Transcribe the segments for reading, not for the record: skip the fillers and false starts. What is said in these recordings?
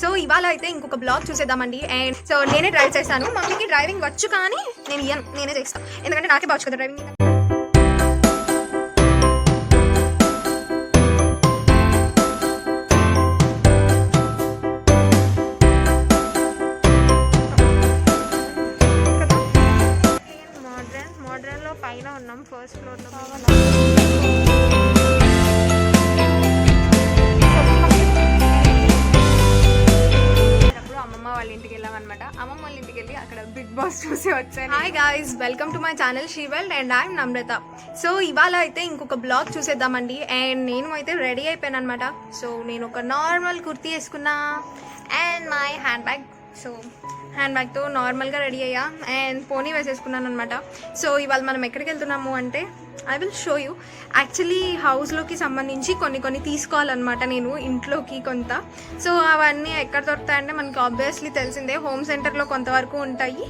So ఇవాళ అయితే ఇంకొక బ్లాగ్ చూసేద్దామండి. అండ్ సో నేనే డ్రైవ్ చేశాను. మమ్మీకి డ్రైవింగ్ వచ్చు కానీ నేనే చేస్తాను, ఎందుకంటే నాకే బావచ్చు కదా డ్రైవింగ్. మోడ్రన్లో పైన ఉన్నాం, ఫస్ట్ ఫ్లోర్లో. అమ్మమ్మ వాళ్ళ ఇంటికి వెళ్ళామన్నమాట. అమ్మమ్మ వాళ్ళ ఇంటికి వెళ్ళి అక్కడ బిగ్ బాస్ చూసి వచ్చాను. Hi guys, welcome to my channel she weld and I'm Namrata. So ఇవాళ అయితే ఇంకొక బ్లాగ్ చూసేద్దామండి. అండ్ నేను అయితే రెడీ అయిపోయాను అనమాట. సో నేను ఒక నార్మల్ కుర్తీ వేసుకున్నా and my hand bag. So hand బ్యాగ్తో నార్మల్గా రెడీ అయ్యా అండ్ పోనీ వేసేసుకున్నాను అనమాట. సో ఇవాళ మనం ఎక్కడికి వెళ్తున్నాము అంటే I will show you. Actually హౌస్లోకి సంబంధించి కొన్ని తీసుకోవాలన్నమాట నేను, ఇంట్లోకి కొంత. సో అవన్నీ ఎక్కడ దొరుకుతాయంటే మనకి ఆబ్వియస్లీ తెలిసిందే, హోమ్ సెంటర్లో కొంతవరకు ఉంటాయి.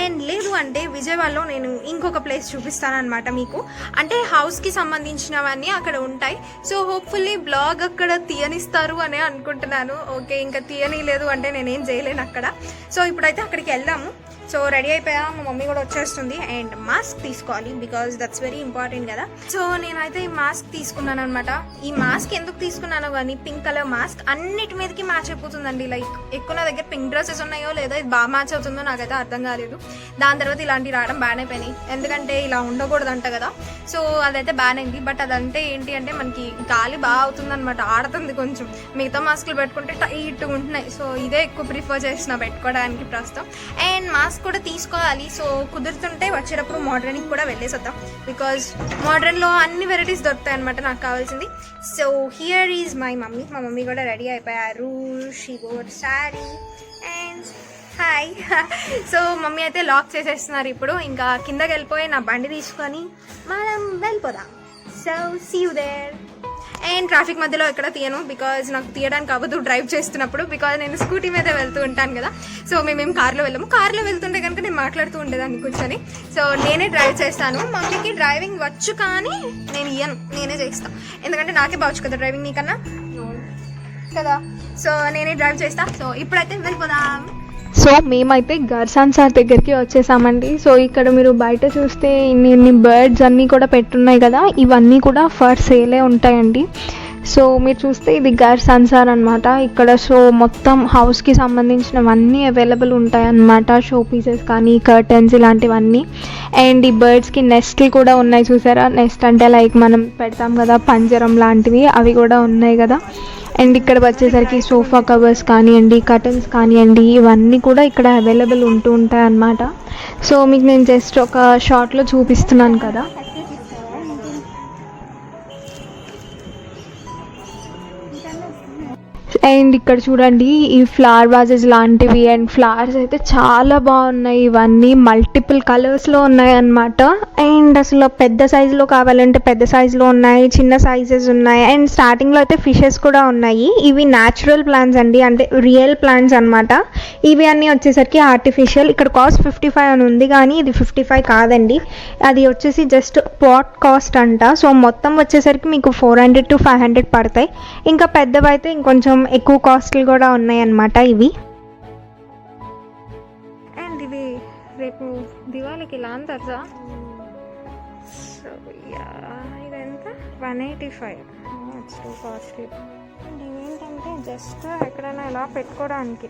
అండ్ లేదు అంటే విజయవాడలో నేను ఇంకొక ప్లేస్ చూపిస్తానమాట మీకు. అంటే హౌస్కి సంబంధించినవన్నీ అక్కడ ఉంటాయి. సో హోప్ఫుల్లీ బ్లాగ్ అక్కడ తీయనిస్తారు అని అనుకుంటున్నాను. ఓకే, ఇంకా తీయనిలేదు అంటే నేనేం చేయలేను అక్కడ. సో ఇప్పుడైతే అక్కడికి వెళ్దాము. సో రెడీ అయిపోయా, మా మమ్మీ కూడా వచ్చేస్తుంది. అండ్ మాస్క్ తీసుకోవాలి బికాజ్ దట్స్ వెరీ ఇంపార్టెంట్ కదా. సో నేనైతే ఈ మాస్క్ తీసుకున్నాను అనమాట. ఈ మాస్క్ ఎందుకు తీసుకున్నానో కానీ పింక్ కలర్ మాస్క్ అన్నిటి మీదకి మ్యాచ్ అయిపోతుందండి. లైక్ ఎక్కువ నా దగ్గర పింక్ డ్రెస్సెస్ ఉన్నాయో లేదా ఇది బాగా మ్యాచ్ అవుతుందో నాకైతే అర్థం కాలేదు. దాని తర్వాత ఇలాంటివి రావడం బ్యాన్ అయిపోయినాయి, ఎందుకంటే ఇలా ఉండకూడదు అంట కదా. సో అదైతే బ్యాన్ అయింది. బట్ అదంటే ఏంటి అంటే మనకి గాలి బాగా అవుతుంది అనమాట, ఆడుతుంది కొంచెం. మిగతా మాస్కులు పెట్టుకుంటే టైట్గా ఉంటున్నాయి. సో ఇదే ఎక్కువ ప్రిఫర్ చేసిన పెట్టుకోవడానికి ప్రస్తుతం. అండ్ మాస్క్ కూడా తీసుకోవాలి. సో కుదురుతుంటే వచ్చేటప్పుడు మోడ్రన్కి కూడా వెళ్ళేసొద్దాం బికాజ్ మోడ్రన్లో అన్ని వెరైటీస్ దొరుకుతాయి అనమాట నాకు కావాల్సింది. So here is my mummy. మా మమ్మీ కూడా రెడీ అయిపోయారు. She wore sari and hi. So mummy అయితే లాక్ చేసేస్తున్నారు. ఇప్పుడు ఇంకా కిందకి వెళ్ళిపోయి నా బండి తీసుకొని మనం వెళ్ళిపోదాం. So see you there. And traffic మధ్యలో ఎక్కడ తీయను బికాజ్ నాకు తీయడానికి అవ్వదు డ్రైవ్ చేస్తున్నప్పుడు, బికాజ్ నేను స్కూటీ మీద వెళ్తూ ఉంటాను కదా. సో మేమేం కార్లో వెళ్ళాము. కార్లో వెళ్తుంటే కనుక నేను మాట్లాడుతూ ఉండేదాన్ని కూర్చొని. సో నేనే డ్రైవ్ చేస్తాను. మమ్మీకి డ్రైవింగ్ వచ్చు కానీ నేనే చేస్తాను, ఎందుకంటే నాకే బావచ్చు కదా డ్రైవింగ్ నీకన్నా కదా. సో నేనే డ్రైవ్ చేస్తా. సో ఇప్పుడైతే వెళ్ళిపోదాం. సో మేమైతే గర్సాన్ సార్ దగ్గరికి వచ్చేసామండి. సో ఇక్కడ మీరు బయట చూస్తే ఇన్ని బర్డ్స్ అన్నీ కూడా పెట్టున్నాయి కదా, ఇవన్నీ కూడా ఫర్ సేలే ఉంటాయండి. సో మీరు చూస్తే ఇది గర్సాన్ సార్ అనమాట ఇక్కడ. సో మొత్తం హౌస్కి సంబంధించినవన్నీ అవైలబుల్ ఉంటాయన్నమాట, షో పీసెస్ కానీ కర్టన్స్ ఇలాంటివన్నీ. అండ్ ఈ బర్డ్స్కి నెస్ట్లు కూడా ఉన్నాయి చూసారా. నెస్ట్ అంటే లైక్ మనం పెడతాం కదా పంజరం లాంటివి, అవి కూడా ఉన్నాయి కదా. అండ్ ఇక్కడ వచ్చేసరికి సోఫా కవర్స్ కానివ్వండి, కర్టన్స్ కానివ్వండి, ఇవన్నీ కూడా ఇక్కడ అవైలబుల్ ఉంటూ ఉంటాయి అన్నమాట. సో మీకు నేను జస్ట్ ఒక షార్ట్లో చూపిస్తున్నాను కదా. అండ్ ఇక్కడ చూడండి ఈ ఫ్లవర్ వాజెస్ లాంటివి. అండ్ ఫ్లవర్స్ అయితే చాలా బాగున్నాయి. ఇవన్నీ మల్టిపుల్ కలర్స్లో ఉన్నాయి అన్నమాట. అండ్ అసలు పెద్ద సైజులో కావాలంటే పెద్ద సైజులో ఉన్నాయి, చిన్న సైజెస్ ఉన్నాయి. అండ్ స్టార్టింగ్లో అయితే ఫిషెస్ కూడా ఉన్నాయి. ఇవి న్యాచురల్ ప్లాంట్స్ అండి, అంటే రియల్ ప్లాంట్స్ అనమాట. ఇవి అన్నీ వచ్చేసరికి ఆర్టిఫిషియల్. ఇక్కడ కాస్ట్ 55 అని ఉంది కానీ ఇది 55 కాదండి, అది వచ్చేసి జస్ట్ పాట్ కాస్ట్ అంట. సో మొత్తం వచ్చేసరికి మీకు 400 to 500 పడతాయి. ఇంకా పెద్దవైతే ఇంకొంచెం ఎక్కువ కాస్ట్లు కూడా ఉన్నాయి అన్నమాట ఇవి. అండ్ ఇవి రేపు దివాళీకి లాంతర్సా. సో ఇదెంత 185, టూ కాస్ట్లీ. అండ్ ఇవేంటంటే జస్ట్ ఎక్కడైనా ఇలా పెట్టుకోవడానికి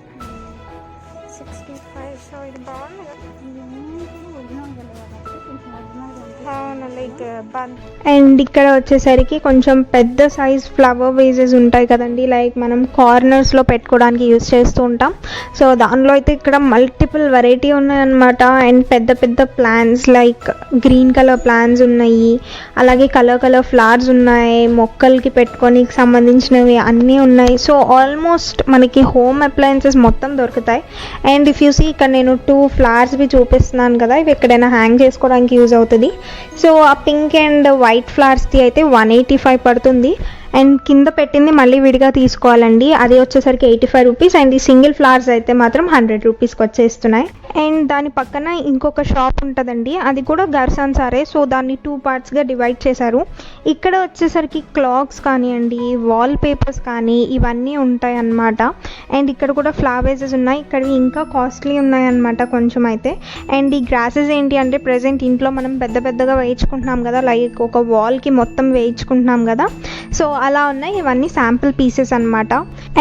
65. సో ఇది బాగుంది కదా. అండ్ ఇక్కడ వచ్చేసరికి కొంచెం పెద్ద సైజ్ ఫ్లవర్ వేజెస్ ఉంటాయి కదండి, లైక్ మనం కార్నర్స్లో పెట్టుకోవడానికి యూజ్ చేస్తూ ఉంటాం. సో దానిలో అయితే ఇక్కడ మల్టిపుల్ వెరైటీ ఉన్నాయన్నమాట. అండ్ పెద్ద పెద్ద plants like green colour plants ఉన్నాయి, అలాగే కలర్ ఫ్లవర్స్ ఉన్నాయి, మొక్కలకి పెట్టుకొని సంబంధించినవి అన్నీ ఉన్నాయి. సో ఆల్మోస్ట్ మనకి హోమ్ అప్లయన్సెస్ మొత్తం దొరుకుతాయి. అండ్ ఇఫ్ యూ సీ ఇక్కడ నేను 2 ఫ్లవర్స్వి చూపిస్తున్నాను కదా, ఇవి ఎక్కడైనా హ్యాంగ్ చేసుకోవడానికి యూజ్ అవుతుంది. సో ఆ పింక్ అండ్ వైట్ ఫ్లవర్స్ది అయితే 185 పడుతుంది. అండ్ కింద పెట్టింది మళ్ళీ విడిగా తీసుకోవాలండి, అది వచ్చేసరికి 85 రూపీస్. అండ్ ఈ సింగిల్ ఫ్లవర్స్ అయితే మాత్రం 100 రూపీస్కి వచ్చేస్తున్నాయి. అండ్ దాని పక్కన ఇంకొక షాప్ ఉంటుందండి, అది కూడా గర్సన్ సారే. సో దాన్ని 2 పార్ట్స్గా డివైడ్ చేశారు. ఇక్కడ వచ్చేసరికి క్లాక్స్ కానివ్వండి, వాల్ పేపర్స్ కానీ ఇవన్నీ ఉంటాయి అన్నమాట. అండ్ ఇక్కడ కూడా ఫ్లవర్స్ ఉన్నాయి, ఇక్కడ ఇంకా కాస్ట్లీ ఉన్నాయన్నమాట కొంచెం అయితే. అండ్ ఈ గ్రాసెస్ ఏంటి అంటే ప్రజెంట్ ఇంట్లో మనం పెద్ద పెద్దగా వేయించుకుంటున్నాం కదా, లైక్ ఒక వాల్కి మొత్తం వేయించుకుంటున్నాం కదా, సో అలా ఉన్నాయి. ఇవన్నీ శాంపుల్ పీసెస్ అనమాట.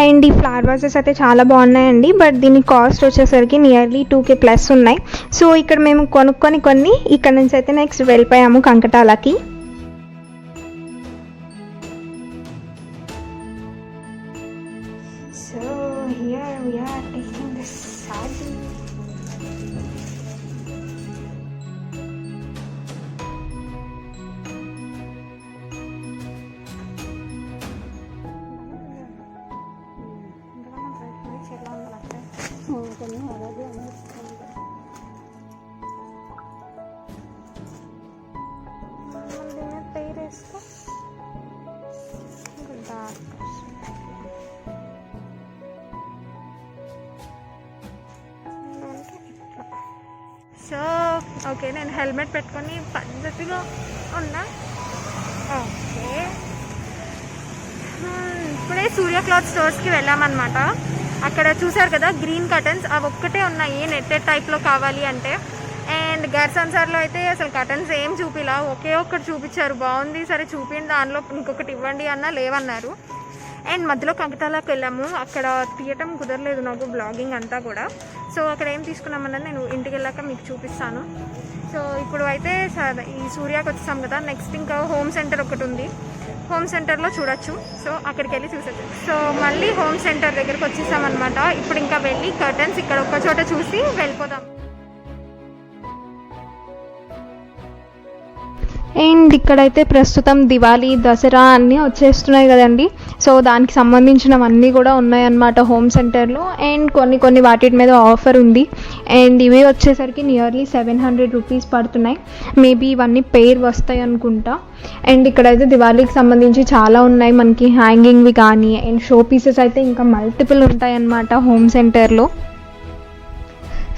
అండ్ ఈ ఫ్లవర్ వాజెస్ అయితే చాలా బాగున్నాయండి, బట్ దీని కాస్ట్ వచ్చేసరికి నియర్లీ 2K ప్లస్ ఉన్నాయి. సో ఇక్కడ మేము కొన్ని ఇక్కడ నుంచి అయితే నెక్స్ట్ వెళ్ళిపోయాము కంకటాలకి. So here we are taking this sorry. So okay, నేను హెల్మెట్ పెట్టుకొని పద్ధతిగా ఉన్నా. ఓకే, ఇప్పుడే సూర్య క్లాత్ స్టోర్స్కి వెళ్ళామన్నమాట. అక్కడ చూసారు కదా గ్రీన్ కర్టన్స్, అవి ఒక్కటే ఉన్నాయి నెట్టెడ్ టైప్లో కావాలి అంటే. అండ్ గర్సన్ సార్లో అయితే అసలు కర్టన్స్ ఏం చూపిలా, ఒకే ఒక్కటి చూపించారు, బాగుంది సరే చూపిండి, దానిలో ఇంకొకటి ఇవ్వండి అన్నా లేవన్నారు. అండ్ మధ్యలో కంకటాలకు వెళ్ళాము, అక్కడ తీయటం కుదరలేదు నాకు బ్లాగింగ్ అంతా కూడా. సో అక్కడ ఏం తీసుకున్నామన్నది నేను ఇంటికి వెళ్ళాక మీకు చూపిస్తాను. సో ఇప్పుడు అయితే ఈ సూర్యాకి వచ్చేసాం కదా, నెక్స్ట్ ఇంకా హోమ్ సెంటర్ ఒకటి ఉంది, హోమ్ సెంటర్లో చూడొచ్చు. సో అక్కడికి వెళ్ళి చూసొచ్చు. సో మళ్ళీ హోమ్ సెంటర్ దగ్గరికి వచ్చేసామన్నమాట. ఇప్పుడు ఇంకా వెళ్ళి కర్టన్స్ ఇక్కడ ఒక్క చోట చూసి వెళ్ళిపోదాం. అండ్ ఇక్కడైతే ప్రస్తుతం దివాళీ, దసరా అన్నీ వచ్చేస్తున్నాయి కదండి. సో దానికి సంబంధించినవన్నీ కూడా ఉన్నాయన్నమాట హోమ్ సెంటర్లో. అండ్ కొన్ని వాటి మీద ఆఫర్ ఉంది. అండ్ ఇవి వచ్చేసరికి నియర్లీ 700 రూపీస్ పడుతున్నాయి. మేబీ ఇవన్నీ పేర్ వస్తాయి అనుకుంటా. అండ్ ఇక్కడైతే దివాళీకి సంబంధించి చాలా ఉన్నాయి మనకి, హ్యాంగింగ్వి కానీ. అండ్ షో పీసెస్ అయితే ఇంకా మల్టిపుల్ ఉంటాయి అన్నమాట హోమ్ సెంటర్లో.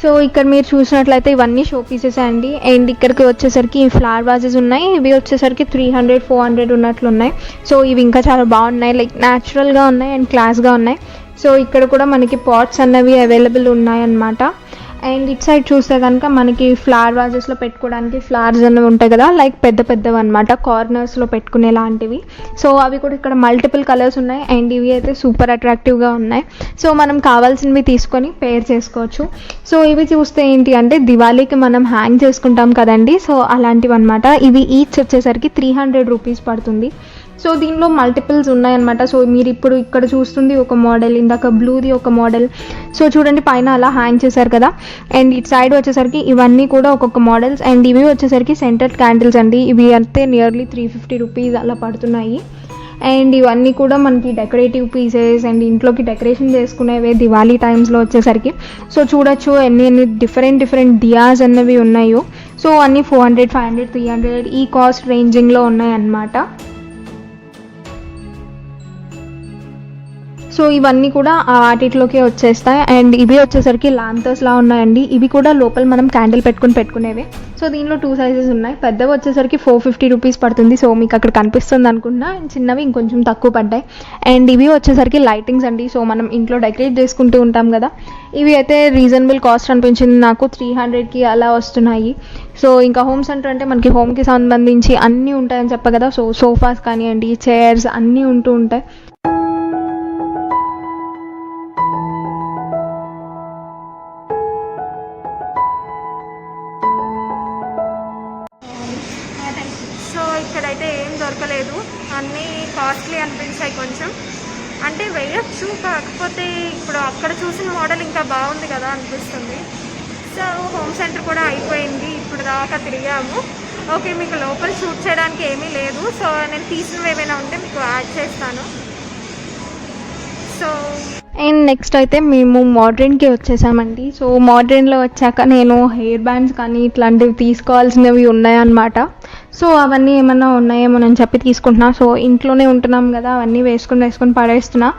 సో ఇక్కడ మీరు చూసినట్లయితే ఇవన్నీ షో పీసెస్ అండి. అండ్ ఇక్కడికి వచ్చేసరికి ఫ్లవర్ వాజెస్ ఉన్నాయి, ఇవి వచ్చేసరికి 300-400 ఉన్నట్లున్నాయి. సో ఇవి ఇంకా చాలా బాగున్నాయి, లైక్ న్యాచురల్గా ఉన్నాయి అండ్ క్లాస్గా ఉన్నాయి. సో ఇక్కడ కూడా మనకి పాట్స్ అన్నవి అవైలబుల్ ఉన్నాయన్నమాట. అండ్ ఇట్ సైడ్ చూస్తే కనుక మనకి ఫ్లవర్ వాజెస్లో పెట్టుకోవడానికి ఫ్లవర్స్ అనేవి ఉంటాయి కదా, లైక్ పెద్దవి అనమాట, కార్నర్స్లో పెట్టుకునే లాంటివి. సో అవి కూడా ఇక్కడ మల్టిపుల్ కలర్స్ ఉన్నాయి. అండ్ ఇవి అయితే సూపర్ అట్రాక్టివ్గా ఉన్నాయి. సో మనం కావాల్సినవి తీసుకొని పేర్ చేసుకోవచ్చు. సో ఇవి చూస్తే ఏంటి అంటే దివాళీకి మనం హ్యాంగ్ చేసుకుంటాం కదండి, సో అలాంటివి అనమాట. ఇవి ఈచ్ వచ్చేసరికి 300 రూపీస్ పడుతుంది. సో దీనిలో మల్టిపుల్స్ ఉన్నాయన్నమాట. సో మీరు ఇప్పుడు ఇక్కడ చూస్తుంది ఒక మోడల్, ఇందాక బ్లూది ఒక మోడల్. సో చూడండి పైన అలా హ్యాంగ్ చేశారు కదా. అండ్ ఇటు సైడ్ వచ్చేసరికి ఇవన్నీ కూడా ఒక్కొక్క మోడల్స్. అండ్ ఇవి వచ్చేసరికి సెంటెడ్ క్యాండిల్స్ అండి, ఇవి అయితే నియర్లీ 350 రూపీస్ అలా పడుతున్నాయి. అండ్ ఇవన్నీ కూడా మనకి డెకరేటివ్ పీసెస్ అండ్ ఇంట్లోకి డెకరేషన్ చేసుకునేవే దివాళీ టైమ్స్లో వచ్చేసరికి. సో చూడొచ్చు ఎన్ని డిఫరెంట్ దియాస్ అన్నవి ఉన్నాయో. సో అన్నీ 400, 500, 300 ఈ కాస్ట్ రేంజింగ్లో ఉన్నాయి అన్నమాట. సో ఇవన్నీ కూడా వాటిలోకి వచ్చేస్తాయి. అండ్ ఇవి వచ్చేసరికి లాంతర్స్లా ఉన్నాయండి, ఇవి కూడా లోపల మనం క్యాండిల్ పెట్టుకునేవే. సో దీనిలో 2 సైజెస్ ఉన్నాయి, పెద్దవి వచ్చేసరికి 450 రూపీస్ పడుతుంది. సో మీకు అక్కడ కనిపిస్తుంది అనుకుంటున్నా, చిన్నవి ఇంకొంచెం తక్కువ పడ్డాయి. అండ్ ఇవి వచ్చేసరికి లైటింగ్స్ అండి, సో మనం ఇంట్లో డెకరేట్ చేసుకుంటూ ఉంటాం కదా. ఇవి అయితే రీజనబుల్ కాస్ట్ అనిపించింది నాకు, 300కి అలా వస్తున్నాయి. సో ఇంకా హోమ్ సెంటర్ అంటే మనకి హోమ్కి సంబంధించి అన్నీ ఉంటాయని చెప్ప కదా. సో సోఫాస్ కానివ్వండి, చైర్స్ అన్నీ ఉంటూ ఉంటాయి. ఇక్కడైతే ఏం దొరకలేదు, అన్నీ కాస్ట్లీ అనిపించాయి కొంచెం. అంటే వేయచ్చు, కాకపోతే ఇప్పుడు అక్కడ చూసిన మోడల్ ఇంకా బాగుంది కదా అనిపిస్తుంది. సో హోమ్ సెంటర్ కూడా అయిపోయింది, ఇప్పుడు దాకా తిరిగాము. ఓకే, మీకు లోపల షూట్ చేయడానికి ఏమీ లేదు. సో నేను తీసినవి ఏమైనా ఉంటే మీకు యాడ్ చేస్తాను. సో అండ్ నెక్స్ట్ అయితే మేము మోడ్రన్కి వచ్చేసామండి. సో మోడ్రన్లో వచ్చాక నేను హెయిర్ బ్యాండ్స్ కానీ ఇట్లాంటివి తీసుకోవాల్సినవి ఉన్నాయన్నమాట. సో అవన్నీ ఏమన్నా ఉన్నాయేమోనని చెప్పి తీసుకుంటున్నా. సో ఇంట్లోనే ఉంటున్నాం కదా, అవన్నీ వేసుకొని పడేస్తున్నా.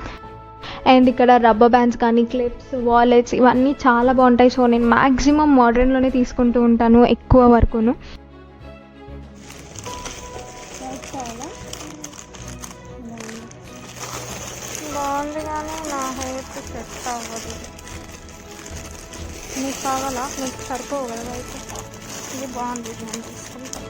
అండ్ ఇక్కడ రబ్బర్ బ్యాండ్స్ కానీ, క్లిప్స్, వాలెట్స్ ఇవన్నీ చాలా బాగుంటాయి. సో నేను మ్యాక్సిమం మోడ్రన్లోనే తీసుకుంటూ ఉంటాను ఎక్కువ వరకును. బాగుంది కానీ నా హెయిర్కి సెట్ అవ్వదు. మీకు కావాలా? మీకు సరిపోవు కదా అయితే. ఇది బాగుంది, నేను తీసుకుంటాను.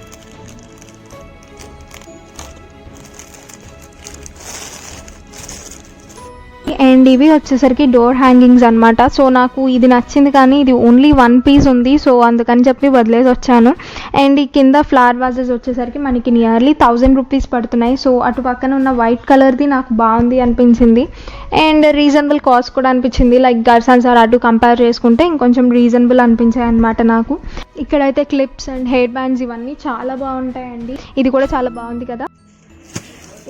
అండ్ ఇవి వచ్చేసరికి డోర్ హ్యాంగింగ్స్ అనమాట. సో నాకు ఇది నచ్చింది కానీ ఇది ఓన్లీ 1 పీస్ ఉంది. సో అందుకని చెప్పి వదిలేసి వచ్చాను. అండ్ ఈ కింద ఫ్లవర్ వాజెస్ వచ్చేసరికి మనకి నియర్లీ 1000 రూపీస్ పడుతున్నాయి. సో అటు పక్కన ఉన్న వైట్ కలర్ది నాకు బాగుంది అనిపించింది. అండ్ రీజనబుల్ కాస్ట్ కూడా అనిపించింది. లైక్ గర్సన్స్ ఆర్ అటు కంపేర్ చేసుకుంటే ఇంకొంచెం రీజనబుల్ అనిపించాయి అనమాట నాకు. ఇక్కడైతే క్లిప్స్ అండ్ హెయిర్ బ్యాండ్స్ ఇవన్నీ చాలా బాగుంటాయండి. ఇది కూడా చాలా బాగుంది కదా.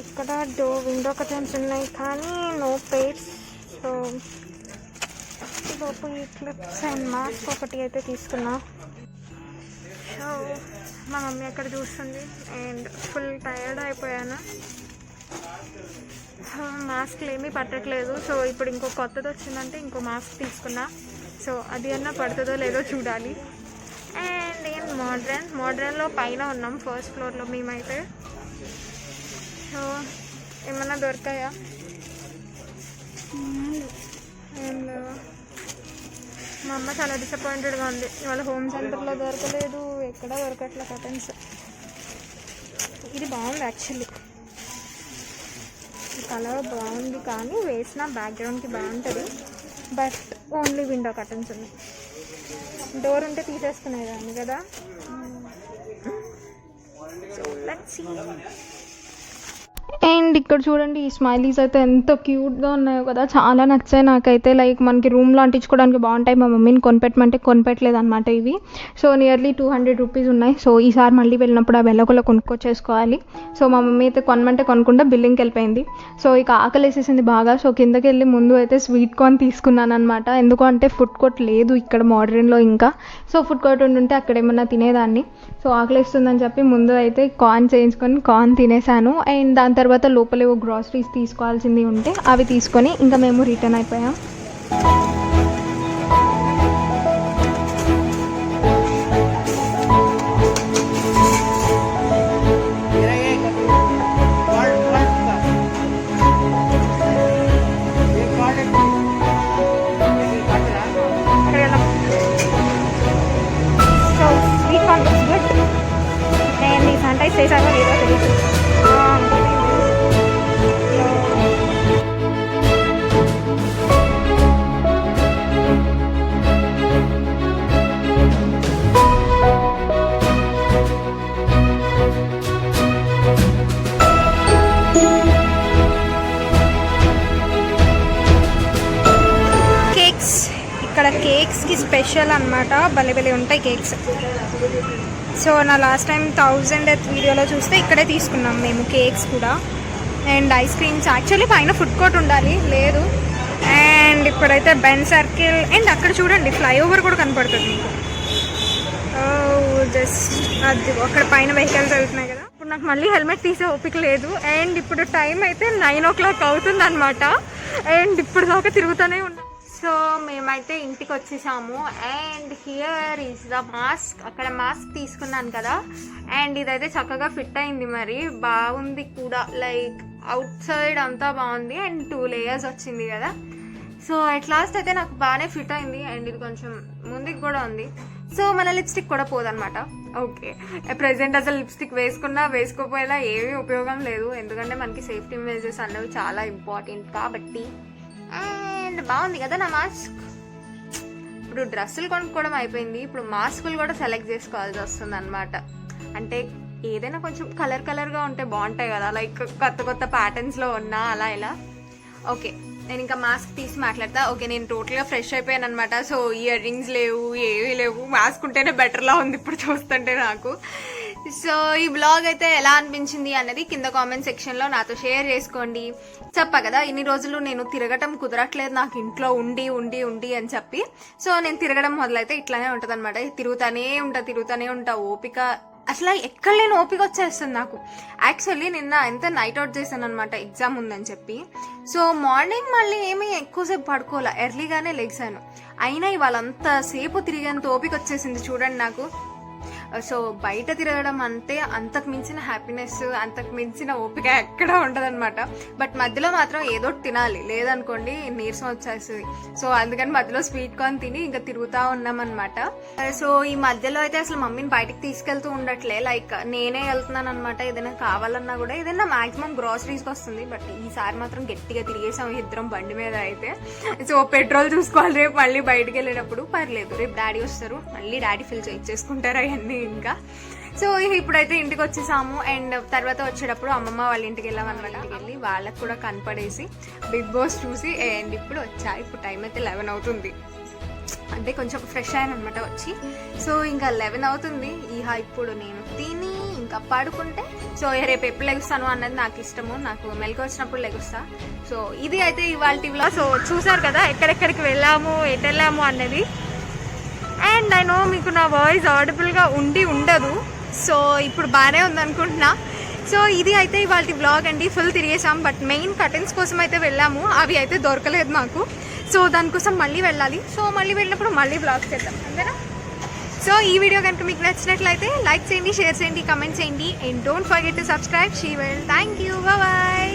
ఇక్కడ విండో కర్టన్స్ ఉన్నాయి కానీ నో పేర్స్. సో లోపు ఈ క్లిప్స్ అండ్ మాస్క్ ఒకటి అయితే తీసుకున్నా. సో మా మమ్మీ అక్కడ చూస్తుంది అండ్ ఫుల్ టైర్డ్ అయిపోయాను. మాస్క్లు ఏమీ పట్టట్లేదు. సో ఇప్పుడు ఇంకో కొత్తది వచ్చిందంటే ఇంకో మాస్క్ తీసుకున్నా. సో అది అన్నా పడుతుందో లేదో చూడాలి. అండ్ ఏం మోడ్రన్లో పైన ఉన్నాం, ఫస్ట్ ఫ్లోర్లో మేమైతే. సో ఏమన్నా దొరికాయా? ఏం లేవా? మా అమ్మ చాలా డిసప్పాయింటెడ్గా ఉంది. ఇవాళ హోమ్ సెంటర్లో దొరకలేదు, ఎక్కడ దొరకట్లే కర్టన్స్. ఇది బాగుంది యాక్చువల్లీ, ఈ కలర్ బాగుంది కానీ వేసిన బ్యాక్గ్రౌండ్కి బాగుంటుంది. బట్ ఓన్లీ విండో కర్టన్స్ ఉన్నాయి. డోర్ ఉంటే తీసేసుకునేది దాన్ని కదా. So let's see. అండ్ ఇక్కడ చూడండి, ఈ స్మైలీస్ అయితే ఎంత క్యూట్గా ఉన్నాయో కదా, చాలా నచ్చాయి నాకైతే. లైక్ మనకి రూమ్లో అంటించుకోవడానికి బాగుంటాయి. మా మమ్మీని కొనిపెట్టమంటే కొనిపెట్టలేదు అనమాట ఇవి. సో నియర్లీ 200 రూపీస్ ఉన్నాయి. సో ఈసారి మళ్ళీ వెళ్ళినప్పుడు ఆ వెళ్ళకుండా కొనుక్కొచ్చేసుకోవాలి. సో మా మమ్మీ అయితే కొనమంటే కొనుక్కుంటే బిల్లింగ్కి వెళ్ళిపోయింది. సో ఇక ఆకలి వేసేసింది బాగా. సో కిందకి వెళ్ళి ముందు అయితే స్వీట్ కార్న్ తీసుకున్నాను అనమాట. ఎందుకంటే ఫుడ్ కోర్ట్ లేదు ఇక్కడ మోడ్రన్లో ఇంకా. సో ఫుడ్ కోర్ట్ ఉంటుంటే అక్కడ ఏమన్నా తినేదాన్ని. సో ఆకలి వేస్తుందని చెప్పి ముందు అయితే కార్న్ చేయించుకొని కార్న్ తినేసాను. అండ్ దాని తర్వాత లోపల ఏవో గ్రాసరీస్ తీసుకోవాల్సింది ఉంటే అవి తీసుకొని ఇంకా మేము రిటర్న్ అయిపోయాం. So sweet corn is good. And ఈ శానిటైజ్ చేశారో లేదో తెలియదు. ఇక్కడ కేక్స్కి స్పెషల్ అనమాట, భలే ఉంటాయి కేక్స్. సో నా లాస్ట్ టైం 1000th వీడియోలో చూస్తే ఇక్కడే తీసుకున్నాం మేము కేక్స్ కూడా. అండ్ ఐస్ క్రీమ్స్ యాక్చువల్లీ పైన ఫుడ్ కోర్ట్ ఉండాలి, లేదు. అండ్ ఇప్పుడైతే బెన్ సర్కిల్ అండ్ అక్కడ చూడండి ఫ్లైఓవర్ కూడా కనపడుతుంది మీకు. జస్ట్ అది అక్కడ పైన వెహికల్స్ వెళ్తున్నాయి కదా. ఇప్పుడు నాకు మళ్ళీ హెల్మెట్ తీసే ఓపిక లేదు. అండ్ ఇప్పుడు టైం అయితే 9 o'clock అవుతుంది అనమాట. అండ్ ఇప్పుడు దాకా తిరుగుతూనే ఉన్నాం. సో మేమైతే ఇంటికి వచ్చేసాము. And here is the mask. అక్కడ మాస్క్ తీసుకున్నాను కదా, అండ్ ఇదైతే చక్కగా ఫిట్ అయింది, మరి బాగుంది కూడా. లైక్ అవుట్ సైడ్ అంతా బాగుంది అండ్ 2 layers వచ్చింది కదా. సో అట్ లాస్ట్ అయితే నాకు బాగానే ఫిట్ అయింది. అండ్ ఇది కొంచెం ముందుకు కూడా ఉంది. సో మన లిప్స్టిక్ కూడా పోదనమాట. ఓకే, ప్రెజెంట్ అసలు లిప్స్టిక్ వేసుకున్నా వేసుకోపోయేలా ఏమీ ఉపయోగం లేదు, ఎందుకంటే మనకి సేఫ్టీ మెజర్స్ అన్నవి చాలా ఇంపార్టెంట్ కాబట్టి. అండ్ బాగుంది కదా నా మాస్క్. ఇప్పుడు డ్రెస్సులు కొనుక్కోవడం అయిపోయింది, ఇప్పుడు మాస్కులు కూడా సెలెక్ట్ చేసుకోవాల్సి వస్తుంది అనమాట. అంటే ఏదైనా కొంచెం కలర్గా ఉంటే బాగుంటాయి కదా, లైక్ కొత్త ప్యాటర్న్స్లో ఉన్నా అలా ఇలా. ఓకే, నేను ఇంకా మాస్క్ తీసి మాట్లాడతా. ఓకే, నేను టోటల్గా ఫ్రెష్ అయిపోయాను అనమాట. సో ఇయర్ రింగ్స్ లేవు, ఏవీ లేవు. మాస్క్ ఉంటేనే బెటర్లా ఉంది ఇప్పుడు చూస్తుంటే నాకు. సో ఈ బ్లాగ్ అయితే ఎలా అనిపించింది అనేది కింద కామెంట్ సెక్షన్లో నాతో షేర్ చేసుకోండి. చెప్పా కదా ఇన్ని రోజులు నేను తిరగటం కుదరట్లేదు నాకు, ఇంట్లో ఉండి అని చెప్పి. సో నేను తిరగడం మొదలైతే ఇట్లానే ఉంటుంది అనమాట. తిరుగుతానే ఉంటా. ఓపిక అసలు ఎక్కడ లేని ఓపిక వచ్చేస్తుంది నాకు. యాక్చువల్లీ నిన్న ఎంత నైట్ అవుట్ చేశాను అనమాట ఎగ్జామ్ ఉందని చెప్పి. సో మార్నింగ్ మళ్ళీ ఏమీ ఎక్కువసేపు పడుకోలే, ఎర్లీగానే లెగ్సాను. అయినా ఇవాళ అంతసేపు తిరిగేంత ఓపిక వచ్చేసింది చూడండి నాకు. సో బయట తిరగడం అంటే అంతకు మించిన హ్యాపీనెస్, అంతకు మించిన ఓపిక ఎక్కడ ఉండదన్నమాట. బట్ మధ్యలో మాత్రం ఏదో తినాలి, లేదనుకోండి నీరసం వచ్చేస్తుంది. సో అందుకని మధ్యలో స్వీట్ కార్న్ తిని ఇంకా తిరుగుతూ ఉన్నామన్నమాట. సో ఈ మధ్యలో అయితే అసలు మమ్మీని బయటకు తీసుకెళ్తూ ఉండట్లే, లైక్ నేనే వెళ్తున్నాను అనమాట. ఏదైనా కావాలన్నా కూడా ఏదైనా మాక్సిమం గ్రాసరీస్కి వస్తుంది. బట్ ఈసారి మాత్రం గట్టిగా తిరిగేసాం ఇద్దరం బండి మీద అయితే. సో పెట్రోల్ చూసుకోవాలి రేపు మళ్ళీ బయటకు వెళ్ళేటప్పుడు. పర్లేదు, రేపు డాడీ వస్తారు, మళ్ళీ డాడీ ఫిల్ చేసుకుంటారు అవన్నీ ఇంకా. సో ఇప్పుడైతే ఇంటికి వచ్చేసాము. అండ్ తర్వాత వచ్చేటప్పుడు అమ్మమ్మ వాళ్ళ ఇంటికి వెళ్ళామన్నమాట. వెళ్ళి వాళ్ళకి కూడా కనపడేసి బిగ్ బాస్ చూసి అండ్ ఇప్పుడు వచ్చా. ఇప్పుడు టైం అయితే 11 అవుతుంది, అంటే కొంచెం ఫ్రెష్ అయ్యాను అనమాట వచ్చి. సో ఇంకా 11 అవుతుంది. ఇప్పుడు నేను తిని ఇంకా పడుకుంటే, సో రేపు ఎప్పుడు లెగుస్తాను అన్నది నాకు ఇష్టము, నాకు మెలకు వచ్చినప్పుడు లెగుస్తా. సో ఇది అయితే ఇవాళ వ్లాగ్. సో చూసారు కదా ఎక్కడెక్కడికి వెళ్ళాము, ఎటు వెళ్ళాము అన్నది. అండ్ ఐ నో మీకు నా వాయిస్ ఆడిబుల్గా ఉండదు, సో ఇప్పుడు బాగానే ఉందనుకుంటున్నా. సో ఇది అయితే ఇవాళ వ్లాగ్ అండి. ఫుల్ తిరిగేసాం. బట్ మెయిన్ కర్టెన్స్ కోసం అయితే వెళ్ళాము, అవి అయితే దొరకలేదు మాకు. సో దానికోసం మళ్ళీ వెళ్ళాలి. సో మళ్ళీ వెళ్ళినప్పుడు మళ్ళీ వ్లాగ్ చేద్దాం, అంతేనా? సో ఈ వీడియో కనుక మీకు నచ్చినట్లయితే లైక్ చేయండి, షేర్ చేయండి, కమెంట్ చేయండి. And don't forget to subscribe. She well. Thank you, bye.